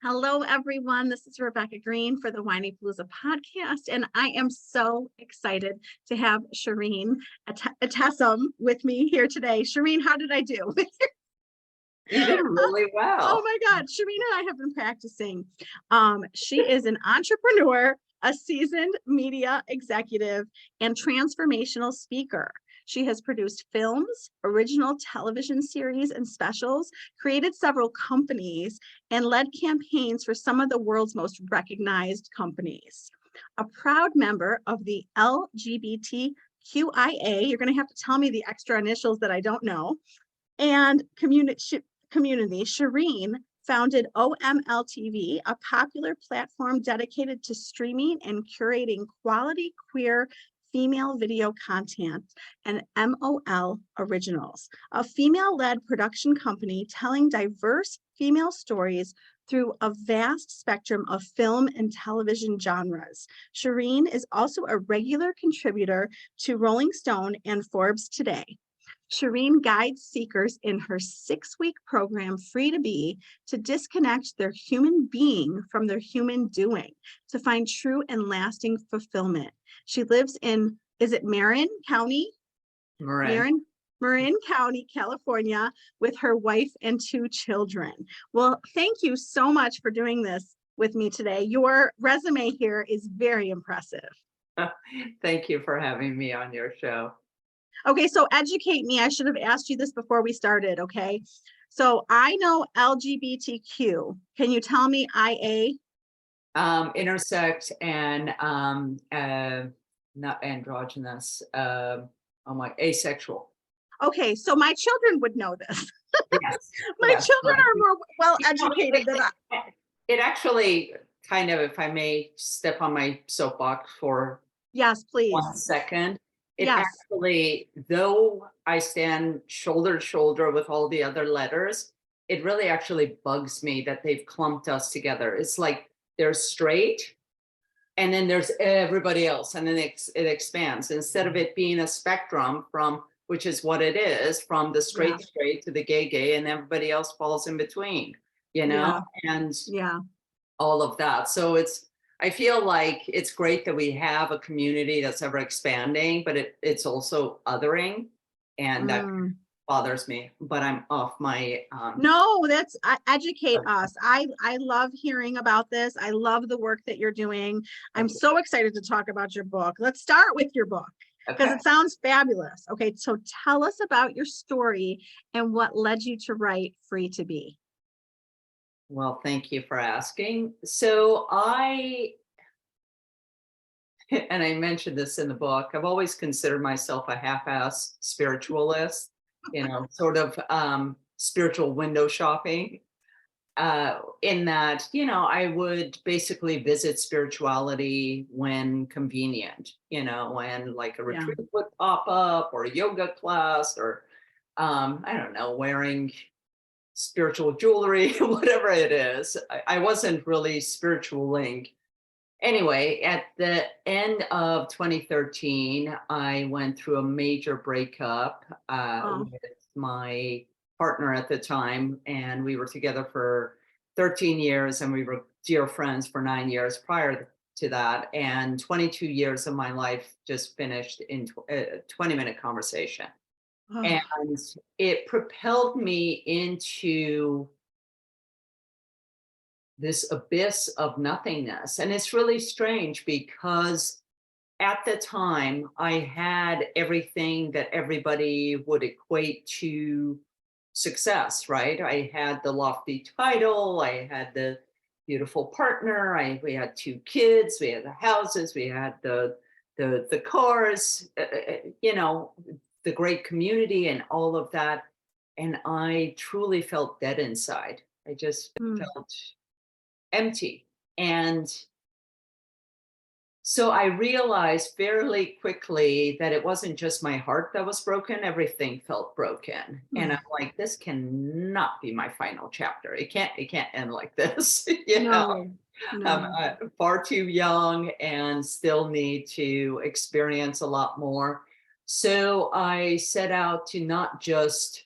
Hello, everyone. This is Rebecca Green for the Whinypaluza podcast, and I am so excited to have Shirin Etessam with me here today. Shirin, how did I do? You did really Oh well. my God, Shirin and I have been practicing. She is an entrepreneur, a seasoned media executive, and transformational speaker. She has produced films, original television series, and specials, created several companies, and led campaigns for some of the world's most recognized companies. A proud member of the LGBTQIA, you're going to have to tell me the extra initials that I don't know, and community, Shirin founded OML TV, a popular platform dedicated to streaming and curating quality queer female video content, and MOL Originals, a female-led production company telling diverse female stories through a vast spectrum of film and television genres. Shirin is also a regular contributor to Rolling Stone and Forbes Today. Shirin guides seekers in her 6-week program, Free to Be, to disconnect their human being from their human doing, to find true and lasting fulfillment. She lives in, is it Marin County? Marin. Marin County, California, with her wife and 2 children. Well, thank you so much for doing this with me today. Your resume here is very impressive. Thank you for having me on your show. Okay, so educate me. I should have asked you this before we started, okay? So I know LGBTQ. Can you tell me IA? Intersect and not androgynous. Oh my, asexual. Okay, so my children would know this. Yes. My Yes, children right. are more well You know, educated than I. it actually kind of, if I may step on my soapbox for Yes, please. 1 second, it Yes. actually, though I stand shoulder to shoulder with all the other letters, it really actually bugs me that they've clumped us together. It's like there's straight and then there's everybody else, and then it expands instead of it being a spectrum from, which is what it is, from the Yeah. straight to the gay, and everybody else falls in between, Yeah. and Yeah. all of that. So I feel like it's great that we have a community that's ever expanding, but it's also othering, and that Mm. bothers me. But I'm off my No, that's educate us. I love hearing about this. I love the work that you're doing. I'm so excited to talk about your book. Let's start with your book because okay. it sounds fabulous. Okay, so tell us about your story and what led you to write Free to Be. Well, thank you for asking. So and I mentioned this in the book, I've always considered myself a half-ass spiritualist, sort of spiritual window shopping. In that, I would basically visit spirituality when convenient, when like a Yeah. retreat would pop up or a yoga class or, I don't know, wearing spiritual jewelry, whatever it is. I wasn't really spiritualing. Anyway, at the end of 2013, I went through a major breakup Oh, with my partner at the time, and we were together for 13 years, and we were dear friends for 9 years prior to that. And 22 years of my life just finished in a 20-minute conversation. oh, And it propelled me into this abyss of nothingness. And it's really strange because at the time I had everything that everybody would equate to success, right? I had the lofty title, I had the beautiful partner, we had 2 kids, we had the houses, we had the cars, the great community and all of that. And I truly felt dead inside. I just mm, felt empty. And so I realized fairly quickly that it wasn't just my heart that was broken, everything felt broken. And I'm mm. like, this cannot be my final chapter. It can't end like this. No, I'm no. far too young and still need to experience a lot more. So I set out to not just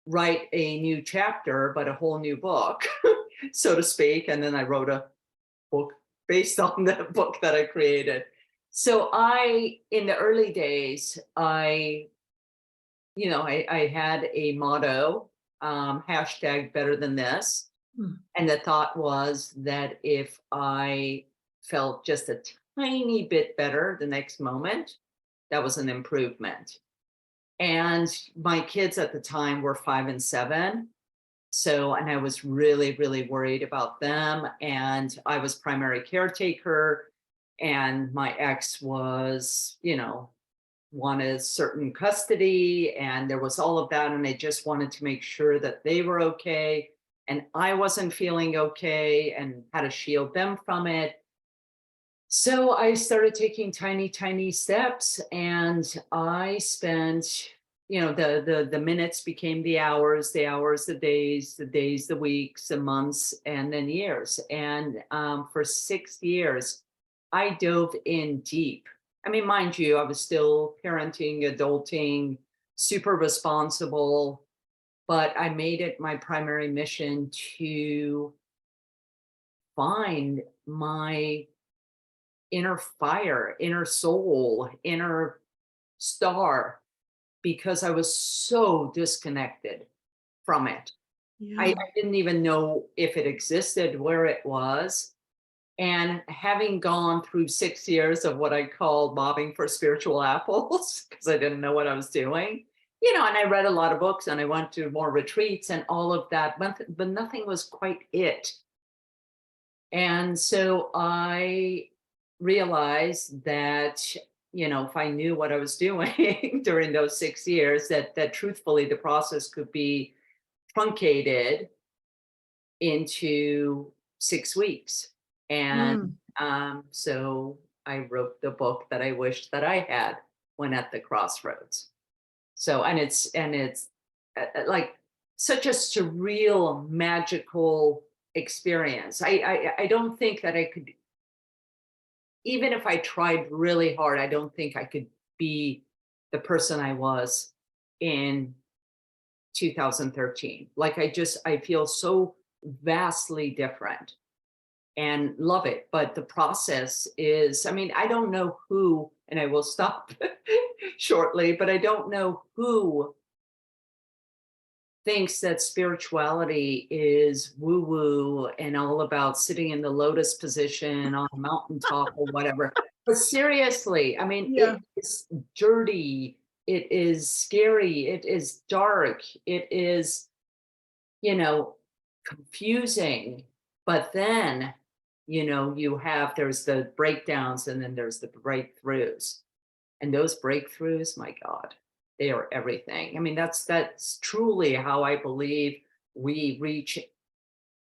write a new chapter, but a whole new book, so to speak. And then I wrote a book based on the book that I created. So in the early days, I had a motto, hashtag better than this. Mm. And the thought was that if I felt just a tiny bit better the next moment, that was an improvement. And my kids at the time were 5 and 7. So, and I was really, really worried about them. And I was primary caretaker. And my ex was, wanted certain custody. And there was all of that. And I just wanted to make sure that they were okay. And I wasn't feeling okay and how to shield them from it. So I started taking tiny, tiny steps, and I spent, the minutes became the hours, the days, the weeks, the months, and then years. And for 6 years, I dove in deep. I mean, mind you, I was still parenting, adulting, super responsible, but I made it my primary mission to find my inner fire, inner soul, inner star, because I was so disconnected from it. I Yeah. didn't even know if it existed, where it was. And having gone through 6 years of what I called mobbing for spiritual apples, because I didn't know what I was doing, and I read a lot of books and I went to more retreats and all of that, but nothing was quite it. And so I realized that, if I knew what I was doing during those 6 years, that truthfully the process could be truncated into 6 weeks. And Mm. so I wrote the book that I wished that I had when at the crossroads. So, and it's like such a surreal, magical experience. I don't think that I could, even if I tried really hard, I don't think I could be the person I was in 2013. Like I feel so vastly different and love it. But the process is, I mean, I don't know who, and I will stop shortly, but I don't know who thinks that spirituality is woo woo and all about sitting in the lotus position on a mountaintop or whatever. But seriously, I mean, Yeah. it is dirty, it is scary, it is dark, it is, you know, confusing. But then, there's the breakdowns and then there's the breakthroughs. And those breakthroughs, my God, they are everything. I mean, that's truly how I believe we reach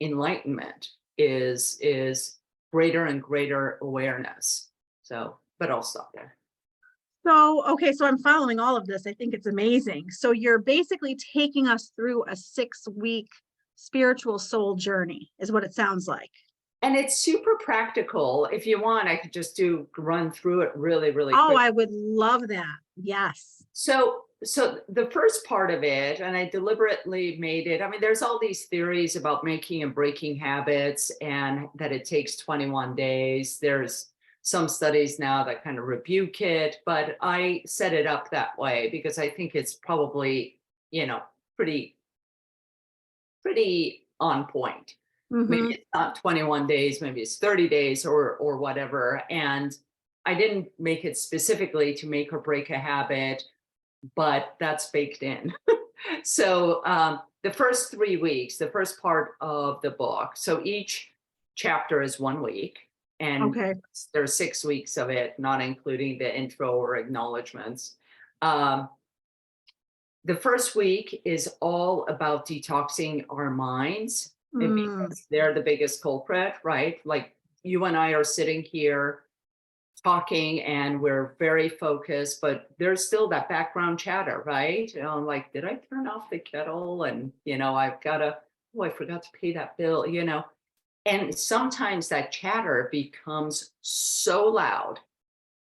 enlightenment is greater and greater awareness. So, but I'll stop there. So, okay, so I'm following all of this. I think it's amazing. So you're basically taking us through a 6-week spiritual soul journey, is what it sounds like. And it's super practical. If you want, I could just run through it really, really Oh, quick. I would love that. Yes. So the first part of it, and I deliberately made it, I mean, there's all these theories about making and breaking habits and that it takes 21 days. There's some studies now that kind of rebuke it, but I set it up that way because I think it's probably, pretty, pretty on point. Maybe Mm-hmm. it's not 21 days, maybe it's 30 days or whatever. And I didn't make it specifically to make or break a habit, but that's baked in. So the first 3 weeks, the first part of the book, so each chapter is 1 week, and Okay. there's 6 weeks of it, not including the intro or acknowledgments. Um, the first week is all about detoxing our minds, and Mm. because they're the biggest culprit, right? Like you and I are sitting here talking and we're very focused, but there's still that background chatter, right? Like, did I turn off the kettle? And, I've got to, oh, I forgot to pay that bill, And sometimes that chatter becomes so loud,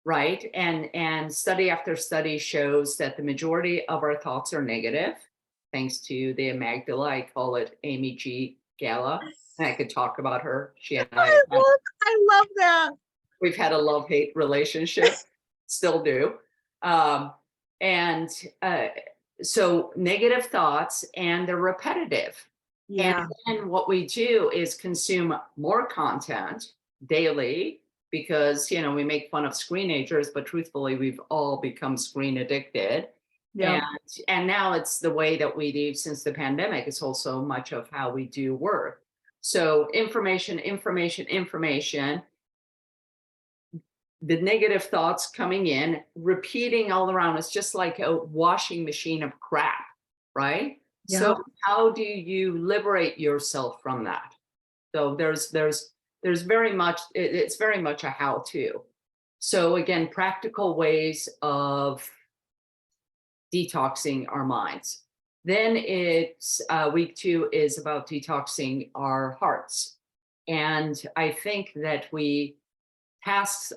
right? And study after study shows that the majority of our thoughts are negative. thanks to the amygdala. I call it Amy G. Gala. And I could talk about her. She and I love that. we've had a love-hate relationship, still do. Um, and so negative thoughts, and they're repetitive. And Yeah. then what we do is consume more content daily because, we make fun of screenagers, but truthfully, we've all become screen addicted. Yeah. And now it's the way that we do since the pandemic. It's also much of how we do work. So information, information, information, the negative thoughts coming in, repeating all around. It's just like a washing machine of crap, right? Yeah. So how do you liberate yourself from that? So there's very much, it's very much a how-to. So again, practical ways of detoxing our minds. Then it's week 2 is about detoxing our hearts. And I think that we task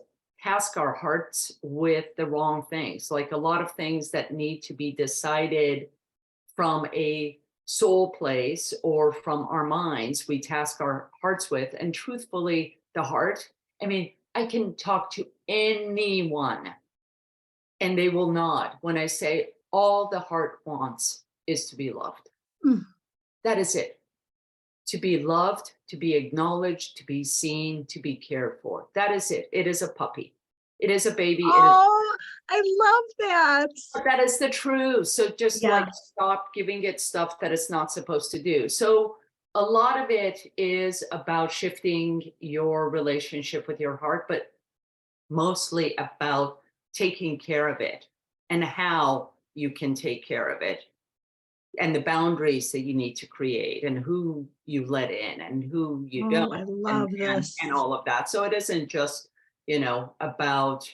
our hearts with the wrong things, like a lot of things that need to be decided from a soul place or from our minds, we task our hearts with. And truthfully, the heart, I mean, I can talk to anyone and they will nod when I say all the heart wants is to be loved. Mm. That is it. To be loved, to be acknowledged, to be seen, to be cared for. That is it. It is a puppy. It is a baby. Oh, I love that. That is the truth. So just Yeah. like stop giving it stuff that it's not supposed to do. So a lot of it is about shifting your relationship with your heart, but mostly about taking care of it and how you can take care of it and the boundaries that you need to create and who you let in and who you Oh, don't I love this. and all of that. So it isn't just, about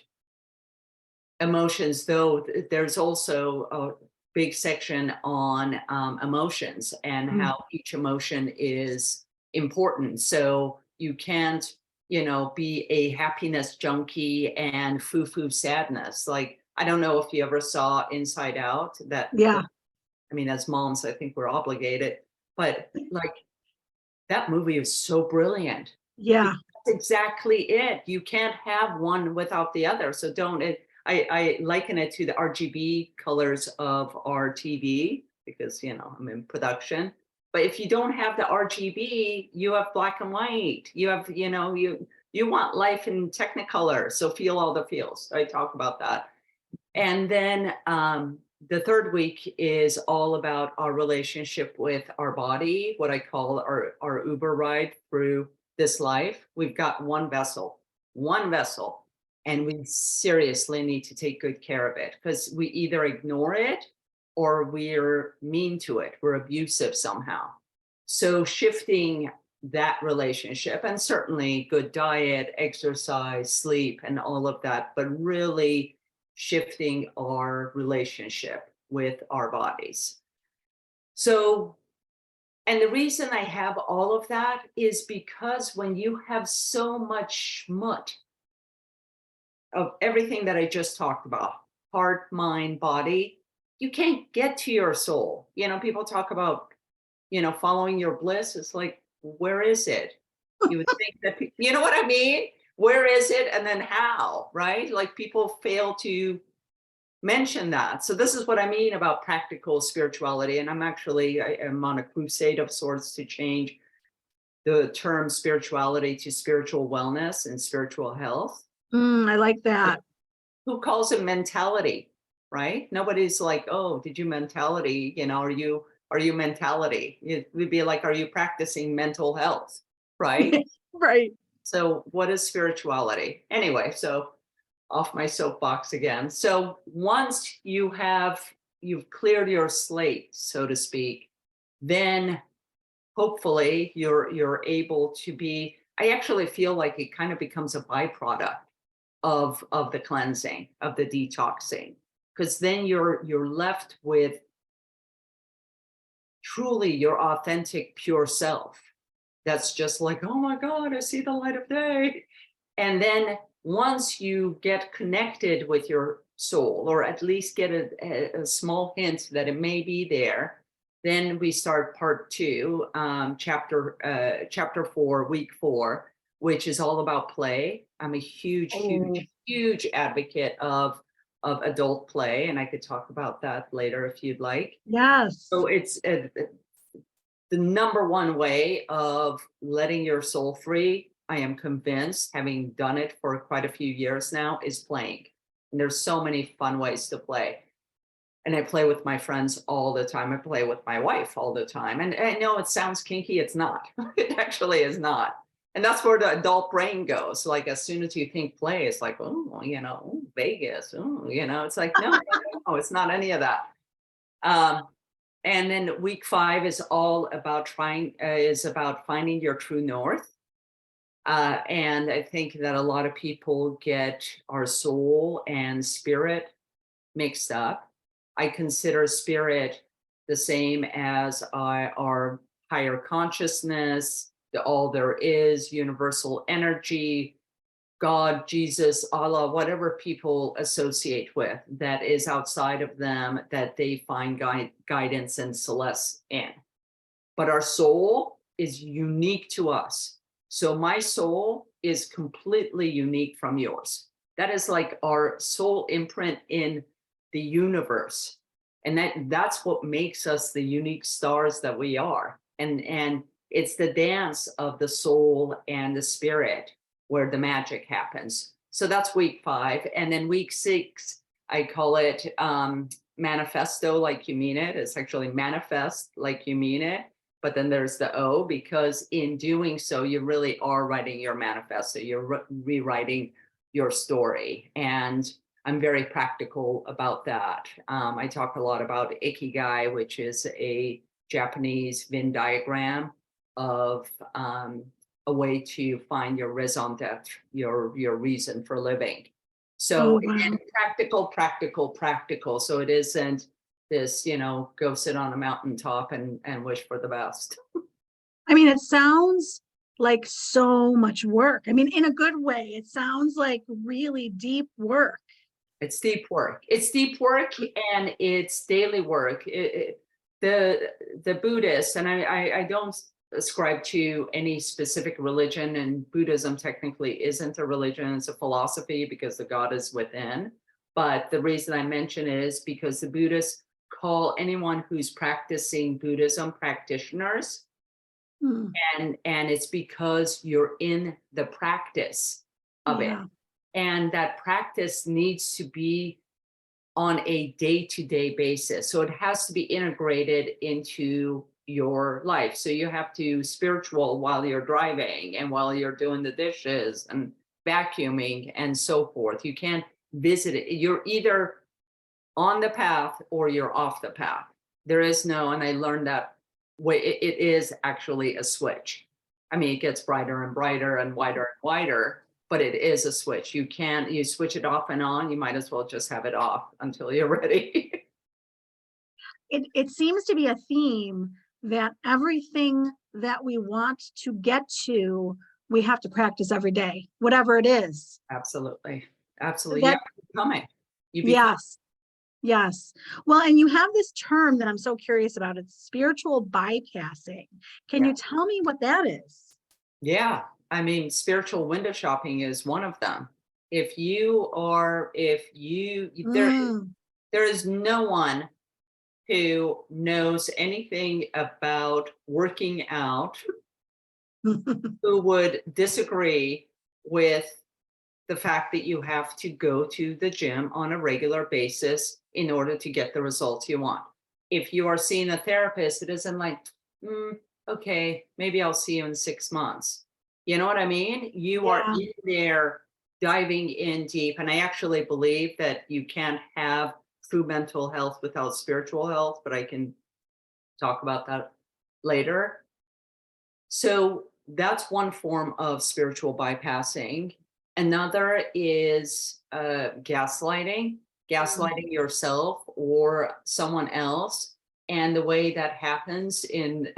emotions, though there's also a big section on emotions and Mm. how each emotion is important. So you can't, be a happiness junkie and foo-foo sadness. Like, I don't know if you ever saw Inside Out, Yeah. I mean, as moms, I think we're obligated, but like that movie is so brilliant. Yeah. That's exactly it. You can't have one without the other. So don't it. I liken it to the RGB colors of our TV because I'm in production. But if you don't have the RGB, you have black and white. You have you want life in Technicolor. So feel all the feels. I talk about that. And then the third week is all about our relationship with our body, what I call our Uber ride through this life. We've got one vessel, and we seriously need to take good care of it because we either ignore it or we're mean to it, we're abusive somehow. So shifting that relationship, and certainly good diet, exercise, sleep, and all of that, but really shifting our relationship with our bodies. So, and the reason I have all of that is because when you have so much schmut of everything that I just talked about, heart, mind, body, you can't get to your soul. People talk about, following your bliss. It's like, where is it? You would think that, you know what I mean? Where is it? And then how, right? Like people fail to mention that. So this is what I mean about practical spirituality. And I am on a crusade of sorts to change the term spirituality to spiritual wellness and spiritual health. I like that. Who calls it mentality, right? Nobody's like, oh, did you mentality? Are you mentality? It would be like, are you practicing mental health, right? Right. So what is spirituality? Anyway, so off my soapbox again. So once you've cleared your slate, so to speak, then hopefully you're able to be, I actually feel like it kind of becomes a byproduct of the cleansing, of the detoxing, because then you're left with truly your authentic pure self. That's just like, oh my God, I see the light of day. And then once you get connected with your soul, or at least get a small hint that it may be there, Then we start part 2, chapter 4, week 4, which is all about play. I'm a huge, Oh, huge, huge advocate of adult play, and I could talk about that later if you'd like. yes. So it's the number one way of letting your soul free, I am convinced, having done it for quite a few years now, is playing. And there's so many fun ways to play. And I play with my friends all the time. I play with my wife all the time. And I know it sounds kinky, it's not. It actually is not. And that's where the adult brain goes. Like as soon as you think play, it's like, oh, Vegas. Oh, it's like, no, no, no, it's not any of that. Um, and then week 5 is all about is about finding your true north. And I think that a lot of people get our soul and spirit mixed up. I consider spirit the same as our higher consciousness, the all there is, universal energy, God, Jesus, Allah, whatever people associate with that is outside of them that they find guidance and solace in. But our soul is unique to us. So my soul is completely unique from yours. That is like our soul imprint in the universe. And that's what makes us the unique stars that we are. And it's the dance of the soul and the spirit where the magic happens. So that's week 5. And then week 6, I call it manifesto like you mean it. It's actually manifest like you mean it. But then there's the O, because in doing so, you really are writing your manifesto. You're rewriting your story. And I'm very practical about that. I talk a lot about Ikigai, which is a Japanese Venn diagram of a way to find your raison d'etre, your reason for living. So Oh, wow. again, practical, practical, practical. So it isn't this, go sit on a mountaintop and wish for the best. I mean, it sounds like so much work. I mean, in a good way, it sounds like really deep work. It's deep work. It's deep work and it's daily work. The Buddhists, and I don't ascribe to any specific religion, and Buddhism technically isn't a religion, it's a philosophy because the God is within. But the reason I mention it is because the Buddhists call anyone who's practicing Buddhism practitioners. Hmm. And it's because you're in the practice of it. Yeah. And that practice needs to be on a day-to-day basis. So it has to be integrated into your life. So you have to spiritual while you're driving and while you're doing the dishes and vacuuming and so forth. You can't visit it. You're either on the path or you're off the path. There is no, and I learned that way, it is actually a switch. I mean, it gets brighter and brighter and wider and wider, but it is a switch. You switch it off and on, you might as well just have it off until you're ready. It seems to be a theme that everything that we want to get to, we have to practice every day, whatever it is. Absolutely. Absolutely. Yeah, That, becoming. You become. yes, yes. Well, and you have this term that I'm so curious about. It's spiritual bypassing. Can Yeah. you tell me what that is? Yeah. I mean, spiritual window shopping is one of them. If you are, if you, Mm. there is no one who knows anything about working out who would disagree with the fact that you have to go to the gym on a regular basis in order to get the results you want. If you are seeing a therapist, it isn't like, okay, maybe I'll see you in 6 months. You know what I mean? You are Yeah. in there diving in deep. And I actually believe that you can't have true mental health without spiritual health, but I can talk about that later. So that's one form of spiritual bypassing. Another is gaslighting, Mm. gaslighting yourself or someone else. And the way that happens in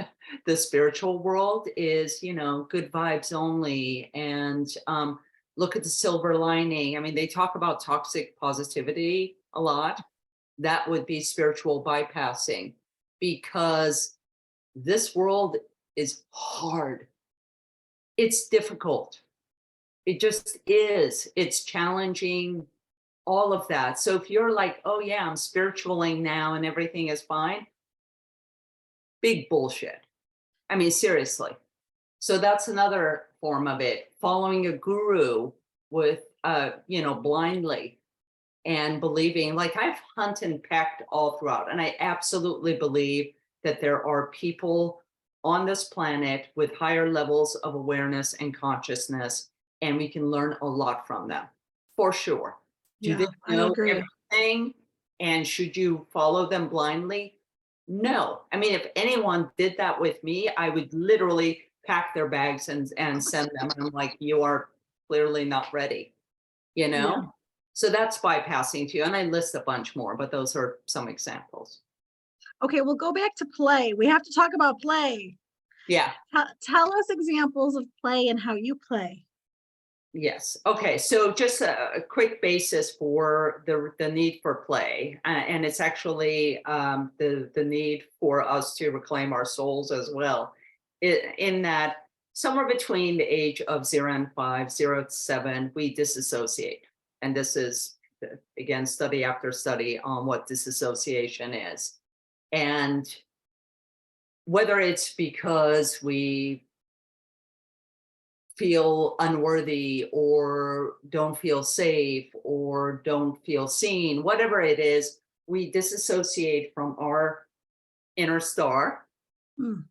the spiritual world is, good vibes only. And look at the silver lining. I mean, they talk about toxic positivity a lot. That would be spiritual bypassing. because this world is hard. It's difficult. It just is. It's challenging, all of that. So if you're like, oh yeah, I'm spiritualing now and everything is fine, big bullshit. I mean, seriously. So that's another form of it. Following a guru with, blindly and believing, like I've hunted and pecked all throughout, and I absolutely believe that there are people on this planet with higher levels of awareness and consciousness, and we can learn a lot from them, for sure. Do Yeah, they I know agree. everything? And should you follow them blindly? No. I mean, if anyone did that with me, I would literally pack their bags and send them. And I'm like, you are clearly not ready, you Yeah. know? So that's bypassing to you. And I list a bunch more, but those are some examples. Okay, we'll go back to play. We have to talk about play. Yeah. Tell us examples of play and how you play. Yes. Okay. So just a quick basis for the need for play, and it's actually the need for us to reclaim our souls as well. In that somewhere between the age of 0 and 5, 0 to 7, we disassociate, and this is again study after study on what disassociation is, and whether it's because we feel unworthy or don't feel safe or don't feel seen, whatever it is, we disassociate from our inner star. Mm,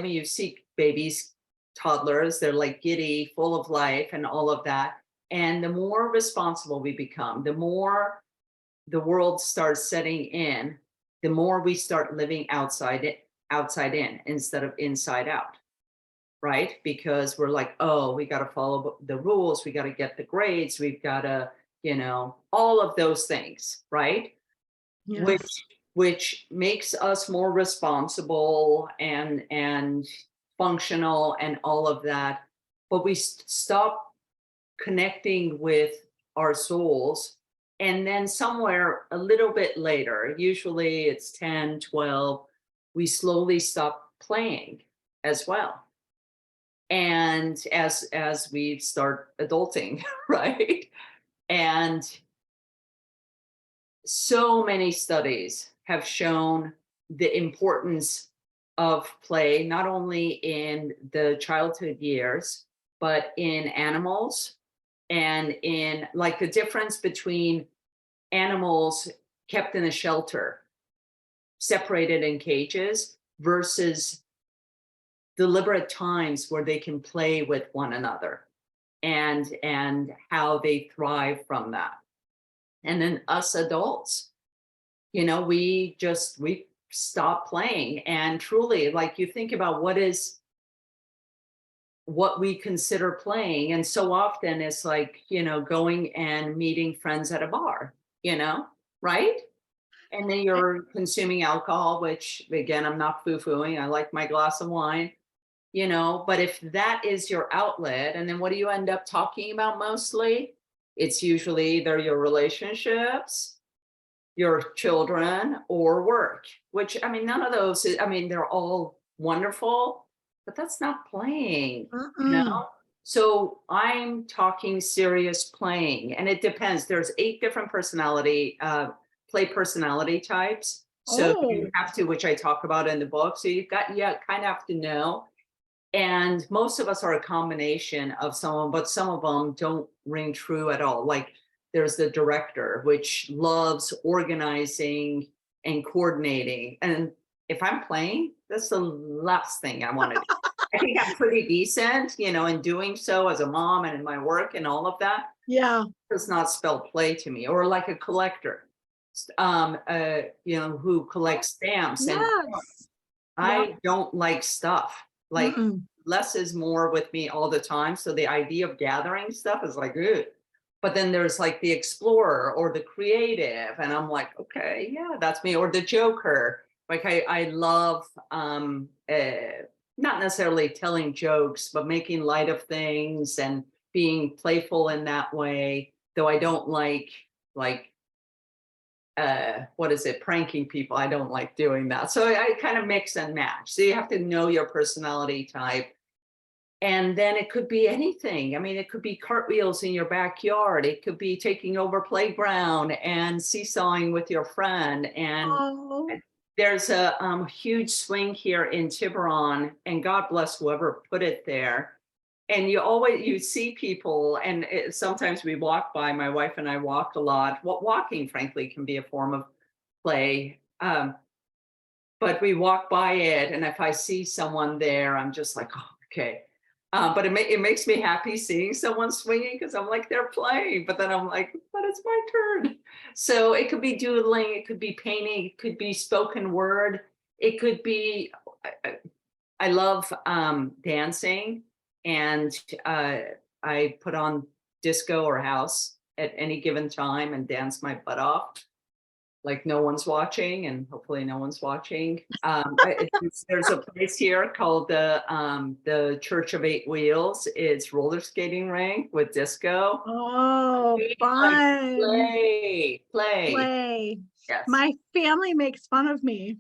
You see babies, toddlers, they're like giddy, full of life and all of that. And the more responsible we become, the more the world starts setting in, the more we start living outside in instead of inside out, right? Because we're like, oh, we got to follow the rules, we got to get the grades, we've got to, all of those things, right? Which yes. which makes us more responsible and functional and all of that. But we stop connecting with our souls. And then somewhere a little bit later, usually it's 10, 12, we slowly stop playing as well, and as we start adulting, right? And so many studies have shown the importance of play, not only in the childhood years but in animals, and in like the difference between animals kept in a shelter, separated in cages, versus deliberate times where they can play with one another, and how they thrive from that. And then us adults, we stop playing. And truly, like, you think about what we consider playing, and so often it's like, going and meeting friends at a bar, right? And then I- you're consuming alcohol, which again, I'm not foo-fooing, I like my glass of wine. But if that is your outlet, and then what do you end up talking about mostly? It's usually either your relationships, your children, or work, which, I mean, none of those, they're all wonderful, but that's not playing, you Mm-mm. know? So I'm talking serious playing, and it depends. There's 8 different play personality types. So you Oh, have to, which I talk about in the book. So you kind of have to know. And most of us are a combination of someone, but some of them don't ring true at all. Like there's the director, which loves organizing and coordinating. And if I'm playing, that's the last thing I want to do. I think I'm pretty decent, in doing so as a mom and in my work and all of that. yeah. Does not spell play to me. Or like a collector, who collects stamps. And Yes. Yep. I don't like stuff. Like, Mm-mm. less is more with me all the time. So the idea of gathering stuff is like, ugh. But then there's like the explorer or the creative, and I'm like, okay, yeah, that's me. Or the joker. Like I love not necessarily telling jokes, but making light of things and being playful in that way. Though I don't like what is it, pranking people. I don't like doing that. So I kind of mix and match. So you have to know your personality type. And then it could be anything. I mean, it could be cartwheels in your backyard. It could be taking over playground and seesawing with your friend. And Oh, there's a huge swing here in Tiburon, and God bless whoever put it there. And you see people, and sometimes we walk by. My wife and I walk a lot. Walking, frankly, can be a form of play. But we walk by it, and if I see someone there, I'm just like, oh, okay. But it makes me happy seeing someone swinging, because I'm like, they're playing. But then I'm like, but it's my turn. So it could be doodling, it could be painting, it could be spoken word, it could be. I love dancing, and I put on disco or house at any given time and dance my butt off, like no one's watching, and hopefully no one's watching. There's a place here called the Church of Eight Wheels. It's roller skating rink with disco. oh, Like fun. play. Play. Yes. My family makes fun of me.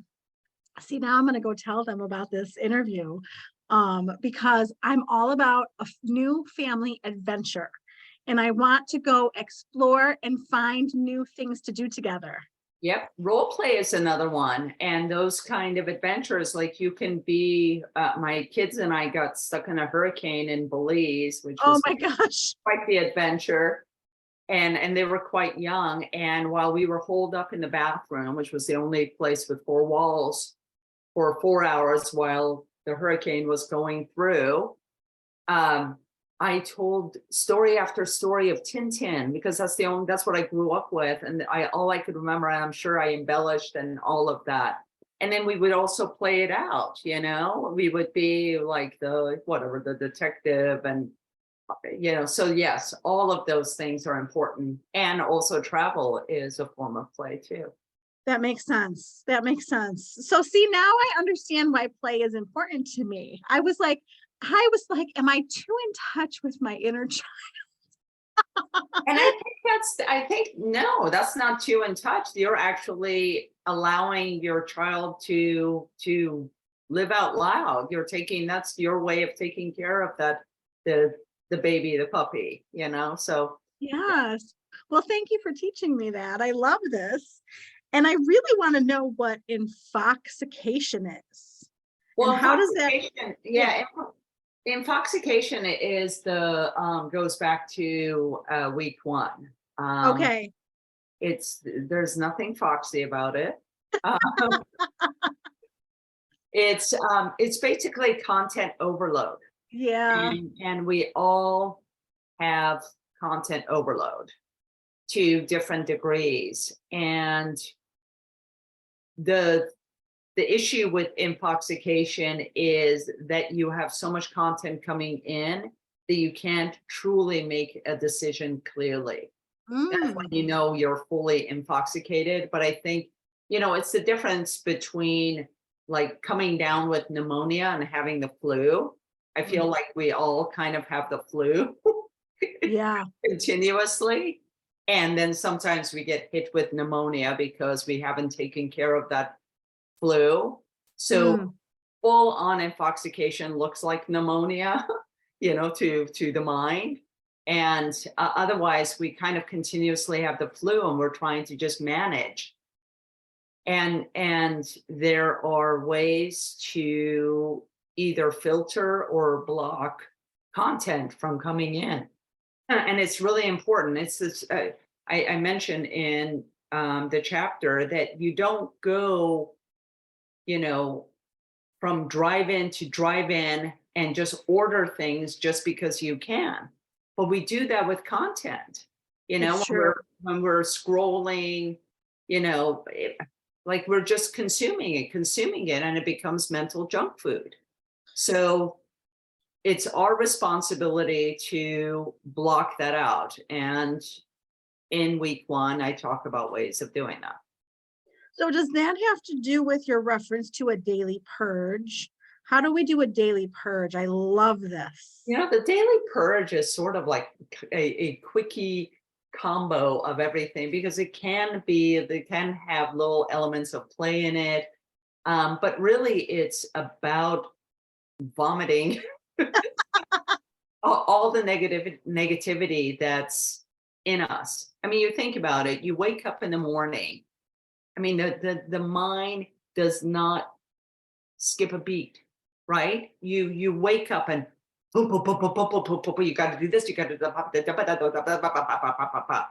See, now I'm going to go tell them about this interview, because I'm all about a new family adventure, and I want to go explore and find new things to do together. Yep. Role play is another one. And those kind of adventures, like you can be, my kids and I got stuck in a hurricane in Belize, which Oh was my gosh. quite the adventure. And they were quite young. And while we were holed up in the bathroom, which was the only place with four walls for 4 hours while the hurricane was going through, I told story after story of Tintin, because that's what I grew up with. And all I could remember, and I'm sure I embellished and all of that. And then we would also play it out, we would be like the detective, and so yes, all of those things are important. And also travel is a form of play too. That makes sense. That makes sense. So see, now I understand why play is important to me. I was like, am I too in touch with my inner child? And I think no, that's not too in touch. You're actually allowing your child to live out loud. That's your way of taking care of the baby, the puppy, So Yes. Well, thank you for teaching me that. I love this. And I really want to know what infoxication is. And well, how does that, intoxication, yeah, yeah, intoxication is goes back to week one. Um, okay. there's nothing foxy about it. Um, it's basically content overload, Yeah. and we all have content overload to different degrees. And the issue with intoxication is that you have so much content coming in that you can't truly make a decision clearly. That's when Mm, you're fully intoxicated. But I think, it's the difference between like coming down with pneumonia and having the flu. I feel mm, like we all kind of have the flu yeah. continuously. And then sometimes we get hit with pneumonia because we haven't taken care of that flu. So Mm, full on intoxication looks like pneumonia, to the mind. And otherwise, we kind of continuously have the flu, and we're trying to just manage. And there are ways to either filter or block content from coming in. And it's really important. It's this. I mentioned in the chapter that you don't go, you know, from drive-in to drive-in and just order things just because you can. But we do that with content, it's when true. we're scrolling, like we're just consuming it, and it becomes mental junk food. So it's our responsibility to block that out. And in week one, I talk about ways of doing that. So does that have to do with your reference to a daily purge? How do we do a daily purge? I love this. The daily purge is sort of like a quickie. combo of everything, because they can have little elements of play in it. But really it's about vomiting all the negativity that's in us. I mean, you think about it, you wake up in the morning. I mean, the mind does not skip a beat, right? You wake up and boom, boom, boom, boom, boom, boom, boom, boom, boom, you got to do this, you got to do that.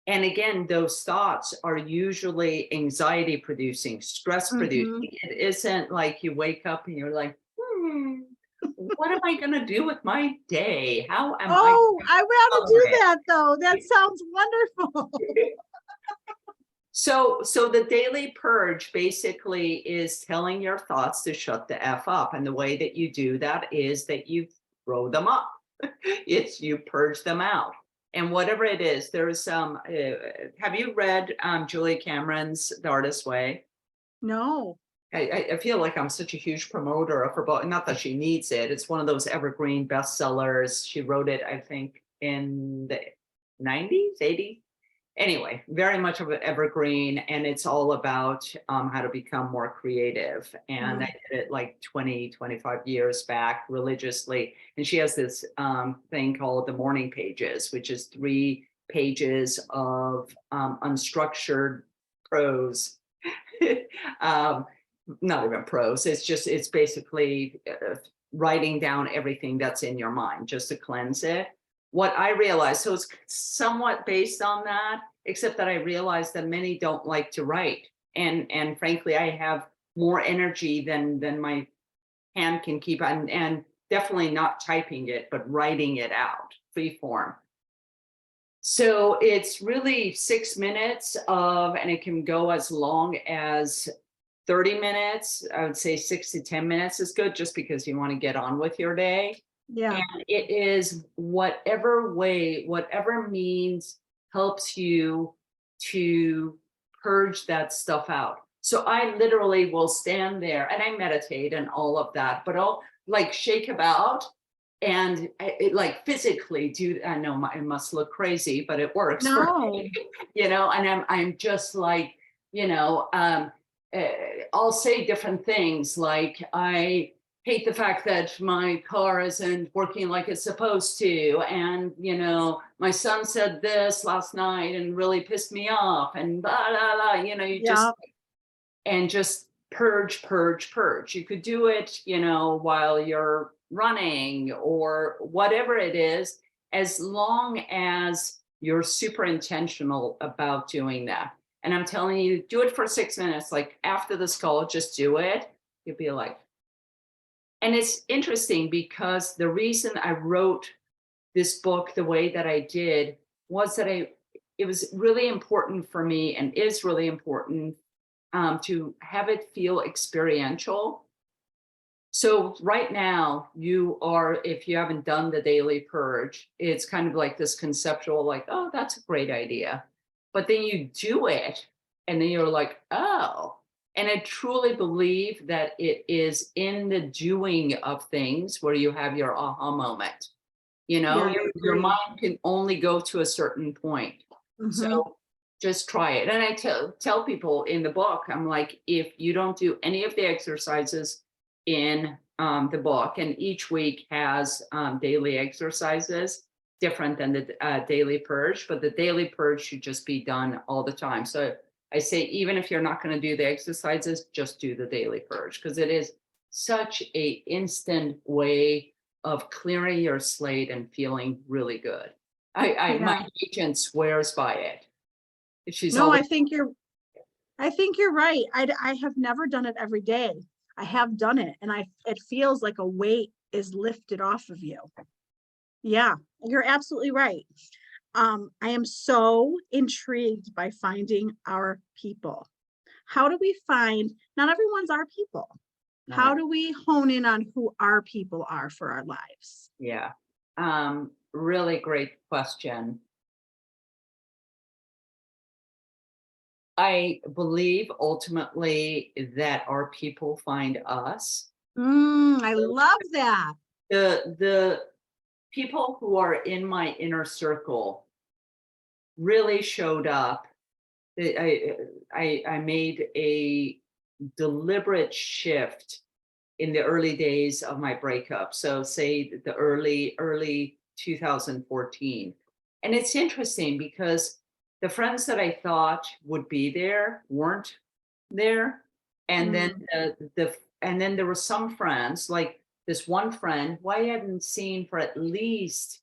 And again, those thoughts are usually anxiety producing, stress Mhm. producing. It isn't like you wake up and you're like, what am I going to do with my day? How am I Oh, I want to color do that though. That it? sounds wonderful. So the daily purge basically is telling your thoughts to shut the F up. And the way that you do that is that you throw them up. It's you purge them out. And whatever it is, there's some, have you read Julia Cameron's The Artist's Way? No. I feel like I'm such a huge promoter of her book. Not that she needs it. It's one of those evergreen bestsellers. She wrote it, I think, in the 90s, 80s. Anyway, very much of an evergreen, and it's all about how to become more creative. And Mm. I did it like 20, 25 years back religiously. And she has this thing called the morning pages, which is 3 pages of unstructured prose. um, Not even prose. It's basically writing down everything that's in your mind just to cleanse it. What I realized, so it's somewhat based on that, except that I realized that many don't like to write. And frankly, I have more energy than my hand can keep, and definitely not typing it, but writing it out, free form. So it's really 6 minutes of, and it can go as long as 30 minutes. I would say 6 to 10 minutes is good, just because you want to get on with your day. Yeah. And it is whatever way, whatever means helps you to purge that stuff out. So I literally will stand there and I meditate and all of that, but I'll like shake about and like physically do. I know it must look crazy, but it works for No. me, and I'm just like, you know, uh, I'll say different things like, I hate the fact that my car isn't working like it's supposed to. And, my son said this last night and really pissed me off, and blah, blah, blah, Yeah. just purge, purge, purge. You could do it, while you're running or whatever it is, as long as you're super intentional about doing that. And I'm telling you, do it for 6 minutes. Like after this call, just do it. You'll be like, and it's interesting because the reason I wrote this book the way that I did was that it was really important for me, and is really important, to have it feel experiential. So right now you are, if you haven't done the daily purge, it's kind of like this conceptual, like, oh, that's a great idea. But then you do it and then you're like, oh, and I truly believe that it is in the doing of things where you have your aha moment. Yeah, I Your agree. mind can only go to a certain point. Mhm. So just try it. And I tell people in the book, I'm like, if you don't do any of the exercises in the book, and each week has daily exercises different than the daily purge, but the daily purge should just be done all the time. So I say, even if you're not going to do the exercises, just do the daily purge, because it is such a instant way of clearing your slate and feeling really good. My Yeah. agent swears by it. She's No, always, I think you're right. I have never done it every day. I have done it, and it feels like a weight is lifted off of you. Yeah, you're absolutely right. I am so intrigued by finding our people. How do we find, not everyone's our people. not How a, do we hone in on who our people are for our lives? yeah. Really great question. I believe ultimately that our people find us. I love that. The people who are in my inner circle, really showed up. I made a deliberate shift in the early days of my breakup. So say the early 2014. And it's interesting because the friends that I thought would be there weren't there. And then Mm. and then there were some friends, like this one friend who I hadn't seen for at least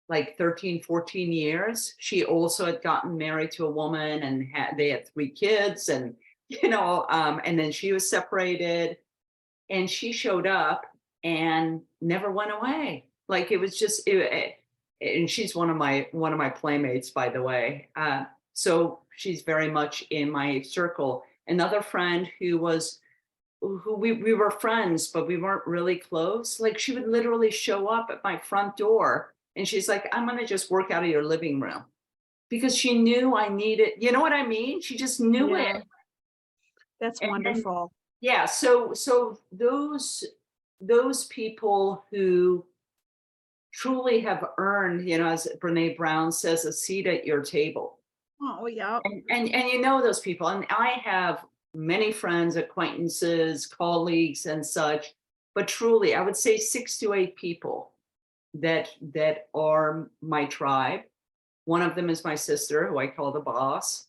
like 13, 14 years. She also had gotten married to a woman and they had 3 kids, and and then she was separated, and she showed up and never went away. Like it was just and she's one of my playmates, by the way. So she's very much in my circle. Another friend who we were friends, but we weren't really close. Like she would literally show up at my front door and she's like, I'm gonna just work out of your living room, because she knew I needed, you know what I mean? She just knew it. Yeah, that's And wonderful. yeah, so those people who truly have earned, as Brene Brown says, a seat at your table. Oh, yeah. And those people. And I have many friends, acquaintances, colleagues, and such, but truly, I would say 6 to 8 people that are my tribe. One of them is my sister, who I call the boss.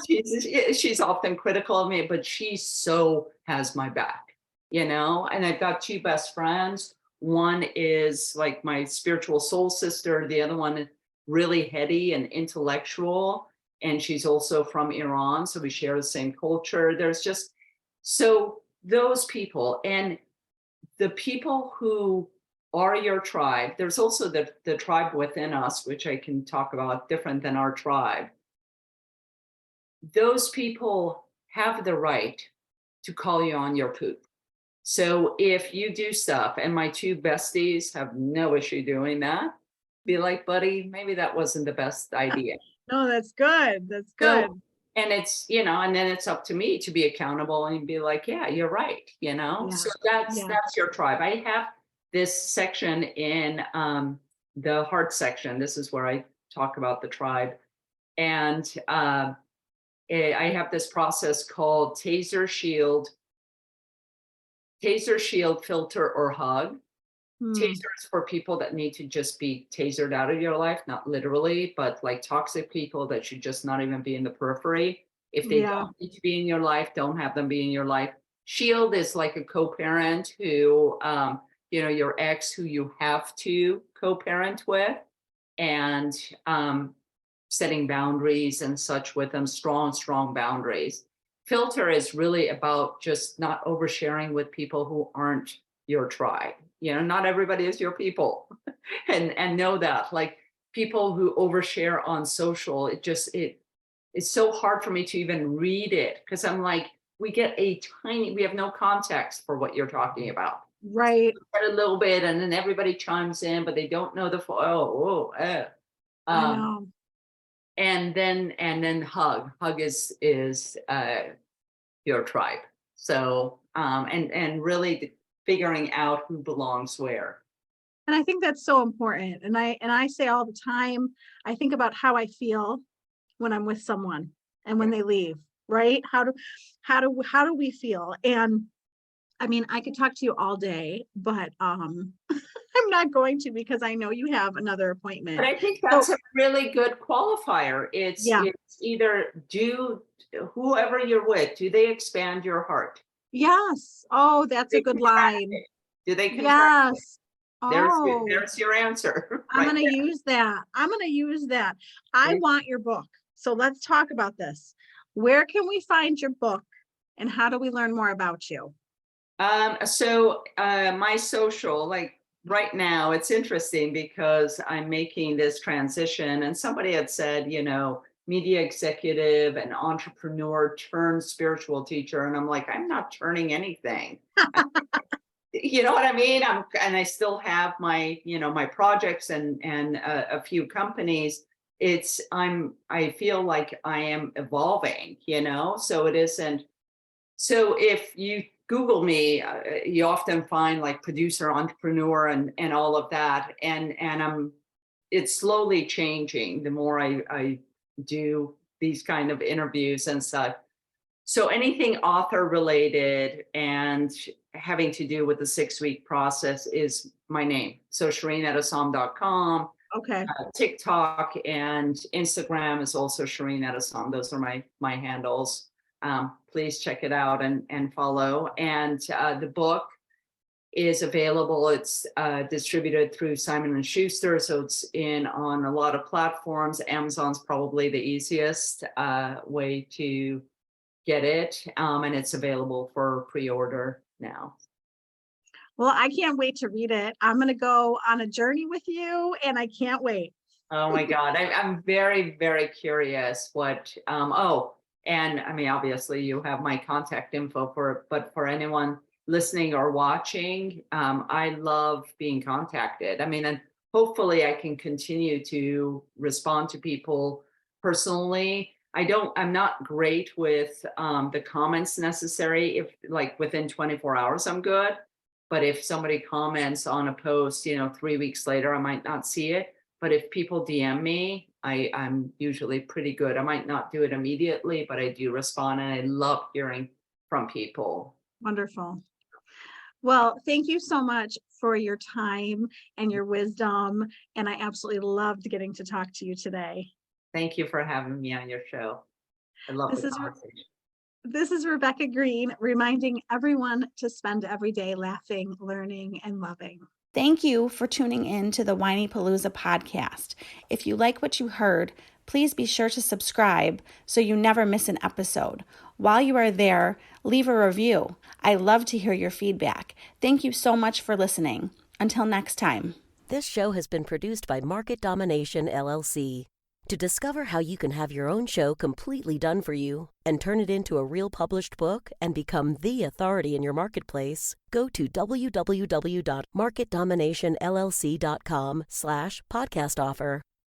You know, she's often critical of me, but she so has my back, And I've got 2 best friends. One is like my spiritual soul sister. The other one is really heady and intellectual. And she's also from Iran. So we share the same culture. There's just so those people. And the people who are your tribe, there's also the tribe within us, which I can talk about, different than our tribe. Those people have the right to call you on your poop. So if you do stuff, and my 2 besties have no issue doing that, be like, buddy, maybe that wasn't the best idea. No, that's good. That's So, good. and and then it's up to me to be accountable and be like, yeah, you're right. Yeah. So that's Yeah. that's your tribe. I have this section in the heart section. This is where I talk about the tribe. And I have this process called taser, shield, filter, or hug. Hmm. Tasers for people that need to just be tasered out of your life, not literally, but like toxic people that should just not even be in the periphery. If they Yeah. don't need to be in your life, don't have them be in your life. Shield is like a co-parent who, your ex who you have to co-parent with, and setting boundaries and such with them, strong, strong boundaries. Filter is really about just not oversharing with people who aren't your tribe. Not everybody is your people. and know that. Like people who overshare on social, it's so hard for me to even read it, because I'm like, we have no context for what you're talking about. Right. Get a little bit, and then everybody chimes in, but they don't know the full. I Um, know. and then hug is your tribe. So and really figuring out who belongs where. And I think that's so important. And I say all the time, I think about how I feel when I'm with someone and when Yeah. they leave, right? How do we feel? And I mean, I could talk to you all day, but I'm not going to, because I know you have another But appointment. I think So that's a really good qualifier. It's yeah, it's either do whoever you're with, do they expand your heart? yes. Oh, that's Do a they good contract line. it? Do they contract it? Yes. There's Oh, there's your answer I'm right gonna there. use that. I'm gonna use that. I want your book. So let's talk about this. Where can we find your book and how do we learn more about you? So my social, like right now, it's interesting because I'm making this transition, and somebody had said, media executive and entrepreneur turned spiritual teacher. And I'm like, I'm not turning anything. You know what I mean? And I still have my projects and a few companies. I feel like I am evolving, so it isn't. So if you Google me, you often find like producer, entrepreneur, and all of that. And it's slowly changing the more I do these kind of interviews and such. So anything author related and having to do with the 6-week process is my name. So ShirinEtessam.com, Okay. TikTok and Instagram is also Shirin Etessam. Those are my handles. Please check it out and follow. And the book is available. It's distributed through Simon and Schuster, so it's on a lot of platforms. Amazon's probably the easiest way to get it, and it's available for pre-order now. Well, I can't wait to read it. I'm going to go on a journey with you, and I can't wait. Oh my God, I'm very, very curious what, and I mean, obviously you have my contact info but for anyone listening or watching, I love being contacted. I mean, and hopefully I can continue to respond to people personally. I'm not great with the comments necessary. If like within 24 hours, I'm good. But if somebody comments on a post, 3 weeks later, I might not see it. But if people DM me, I'm usually pretty good. I might not do it immediately, but I do respond, and I love hearing from people. Wonderful. Well, thank you so much for your time and your wisdom. And I absolutely loved getting to talk to you today. Thank you for having me on your show. I love the conversation. This is Rebecca Green, reminding everyone to spend every day laughing, learning, and loving. Thank you for tuning in to the Whinypaluza podcast. If you like what you heard, please be sure to subscribe so you never miss an episode. While you are there, leave a review. I love to hear your feedback. Thank you so much for listening. Until next time. This show has been produced by Market Domination, LLC. To discover how you can have your own show completely done for you and turn it into a real published book and become the authority in your marketplace, go to www.marketdominationllc.com/podcast offer.